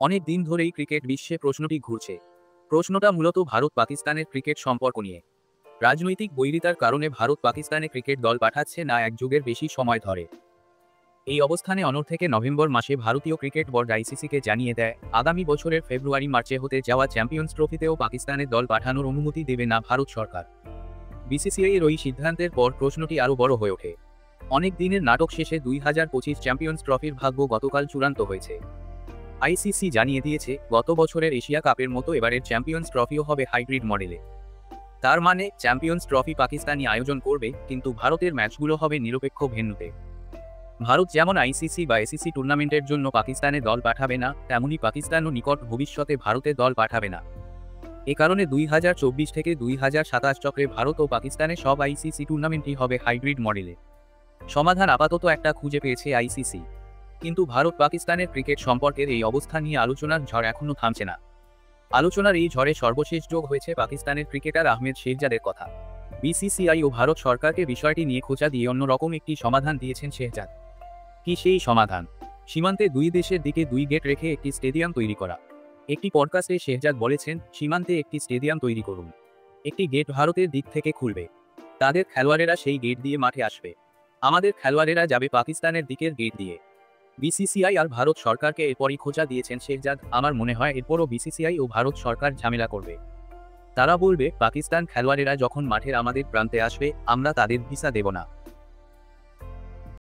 অনেক দিন ধরেই ক্রিকেট বিশ্বে প্রশ্নটি ঘুরছে। প্রশ্নটা মূলত ভারত পাকিস্তানের ক্রিকেট সম্পর্ক নিয়ে। রাজনৈতিক বৈরিতার কারণে ভারত পাকিস্তানে ক্রিকেট দল পাঠাচ্ছে না এক যুগের বেশি সময় ধরে। এই অবস্থানে অনড় থেকে নভেম্বর মাসে ভারতীয় ক্রিকেট বোর্ড আইসিসিকে জানিয়ে দেয়, আগামী বছরের ফেব্রুয়ারি মার্চে হতে যাওয়া চ্যাম্পিয়ন্স ট্রফিতেও পাকিস্তানের দল পাঠানোর অনুমতি দেবে না ভারত সরকার। বিসিসিআই এর ওই সিদ্ধান্তের পর প্রশ্নটি আরও বড় হয়ে ওঠে। অনেক দিনের নাটক শেষে 2025 চ্যাম্পিয়ন্স ট্রফির ভাগ্য গতকাল চূড়ান্ত হয়েছে। আইসিসি জানিয়ে দিয়েছে, গত বছরের এশিয়া কাপের মতো এবারের চ্যাম্পিয়ন্স ট্রফিও হবে হাইব্রিড মডেলে। তার মানে চ্যাম্পিয়ন্স ট্রফি পাকিস্তানি আয়োজন করবে, কিন্তু ভারতের ম্যাচগুলো হবে নিরপেক্ষ ভেন্যুতে। ভারত যেমন আইসিসি বা এসিসি টুর্নামেন্টের জন্য পাকিস্তানে দল পাঠাবে না, তেমনি পাকিস্তানও নিকট ভবিষ্যতে ভারতে দল পাঠাবে না। এ কারণে 2024 থেকে 2027 চক্রে ভারত ও পাকিস্তানে সব আইসিসি টুর্নামেন্টই হবে হাইব্রিড মডেলে। সমাধান আপাতত একটা খুঁজে পেয়েছে আইসিসি। কিন্তু ভারত পাকিস্তানের ক্রিকেট সম্পর্কের এই অবস্থা নিয়ে আলোচনার ঝড় এখনো থামছে না। আলোচনার এই ঝড়ে সর্বশেষ যোগ হয়েছে পাকিস্তানের ক্রিকেটার আহমেদ শেহজাদের কথা। বিসিসিআই ও ভারত সরকারকে বিষয়টি নিয়ে খোঁচা দিয়ে অন্যরকম একটি সমাধান দিয়েছেন শেহজাদ। কি সেই সমাধান? সীমান্তে দুই দেশের দিকে দুই গেট রেখে একটি স্টেডিয়াম তৈরি করা। একটি পডকাস্টে শেহজাদ বলেছেন, সীমান্তে একটি স্টেডিয়াম তৈরি করুন। একটি গেট ভারতের দিক থেকে খুলবে। তাদের খেলোয়াড়েরা সেই গেট দিয়ে মাঠে আসবে। আমাদের খেলোয়াড়েরা যাবে পাকিস্তানের দিকের গেট দিয়ে। বিসিসিআই আর ভারত সরকারকে এরপরই খোঁচা দিয়েছেন শেহজাদ। আমার মনে হয় এরপরও বিসিসিআই ও ভারত সরকার ঝামেলা করবে। তারা বলবে, পাকিস্তান খেলোয়াড়েরা যখন মাঠের আমাদের প্রান্তে আসবে, আমরা তাদের ভিসা দেব না।